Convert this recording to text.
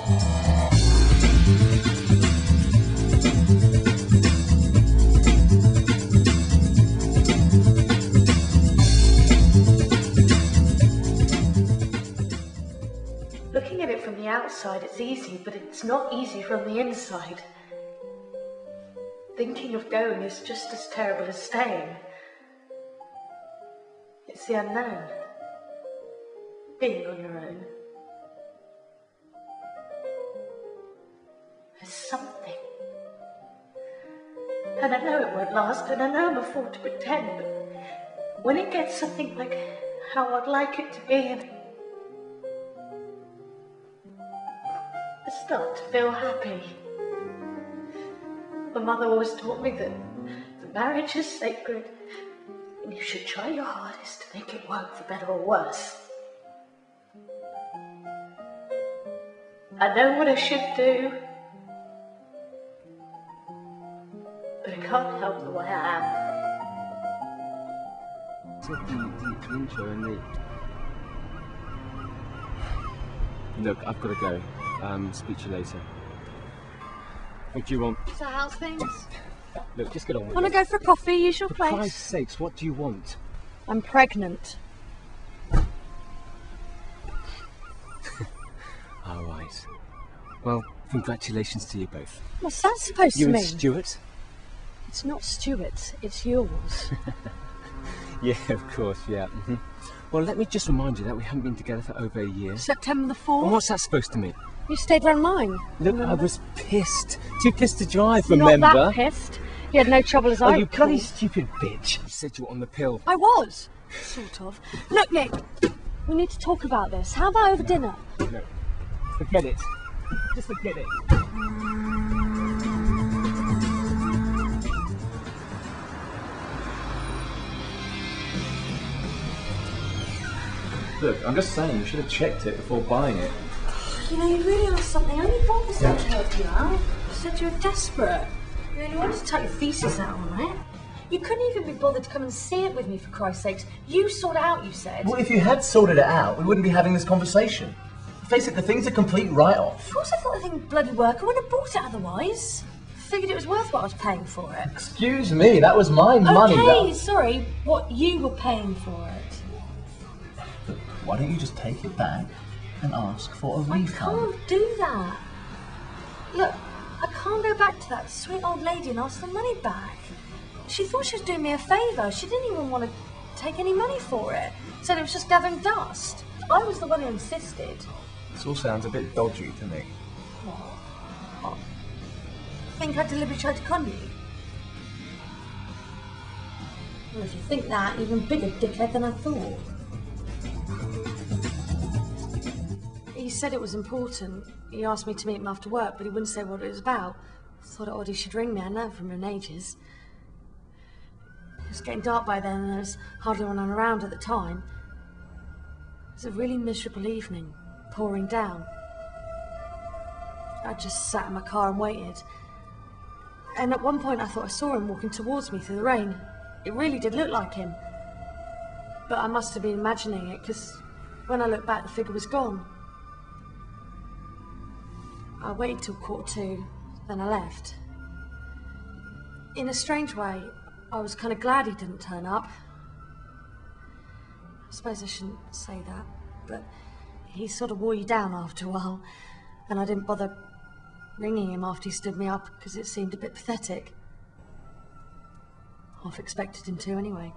Looking at it from the outside, it's easy, but it's not easy from the inside. Thinking of going is just as terrible as staying. It's the unknown. Being on your own. There's something. And I know it won't last, and I know I'm a fool to pretend, but when it gets something like how I'd like it to be, and I start to feel happy. My mother always taught me that the marriage is sacred and you should try your hardest to make it work for better or worse. I know what I should do, but I can't help the way I am. It's like the intro and the... Look, I've got to go. Speak to you later. What do you want? So how's things? Look, just get on with it. Want to go for a coffee, usual place? For Christ's sakes, what do you want? I'm pregnant. All right. Well, congratulations to you both. What's that supposed to You mean? and Stuart? It's not Stuart's, it's yours. Yeah, of course, yeah. Well, let me just remind you that we haven't been together for over a year. September the 4th? And what's that supposed to mean? You stayed round mine. Look, I was pissed. Too pissed to drive, Not remember? that pissed. You had no trouble as I Oh, you recall. bloody stupid bitch. You said you were on the pill. I was. Sort of. Look, Nick, we need to talk about this. How about over dinner? No. Forget it. Just forget it. Look, I'm just saying, you should have checked it before buying it. You know, you really are something. I only bought this to help you out. You said you were desperate. You really wanted to take your thesis out on it. You couldn't even be bothered to come and see it with me, for Christ's sakes. You sort it out, you said. Well, if you had sorted it out, we wouldn't be having this conversation. Face it, the thing's a complete write-off. Of course I thought the thing bloody work. I wouldn't have bought it otherwise. Figured it was worth what I was paying for it. Excuse me, that was my money. Okay, sorry, what you were paying for it. Look, why don't you just take it back and ask for a I refund? can't do that. Look, I can't go back to that sweet old lady and ask for money back. She thought she was doing me a favour. She didn't even want to take any money for it. Said it was just gathering dust. I was the one who insisted. This all sounds a bit dodgy to me. What? Think I deliberately tried to con you? Well, if you think that, even bigger dickhead than I thought. He said it was important. He asked me to meet him after work, but he wouldn't say what it was about. I thought it odd he should ring me. I know from him in ages. It was getting dark by then, and there was hardly anyone around at the time. It was a really miserable evening, pouring down. I just sat in my car and waited. And at one point I thought I saw him walking towards me through the rain. It really did look like him. But I must have been imagining it, because when I looked back, the figure was gone. I waited till 2:15, then I left. In a strange way, I was kind of glad he didn't turn up. I suppose I shouldn't say that, but he sort of wore you down after a while, and I didn't bother ringing him after he stood me up because it seemed a bit pathetic. Half expected him to anyway.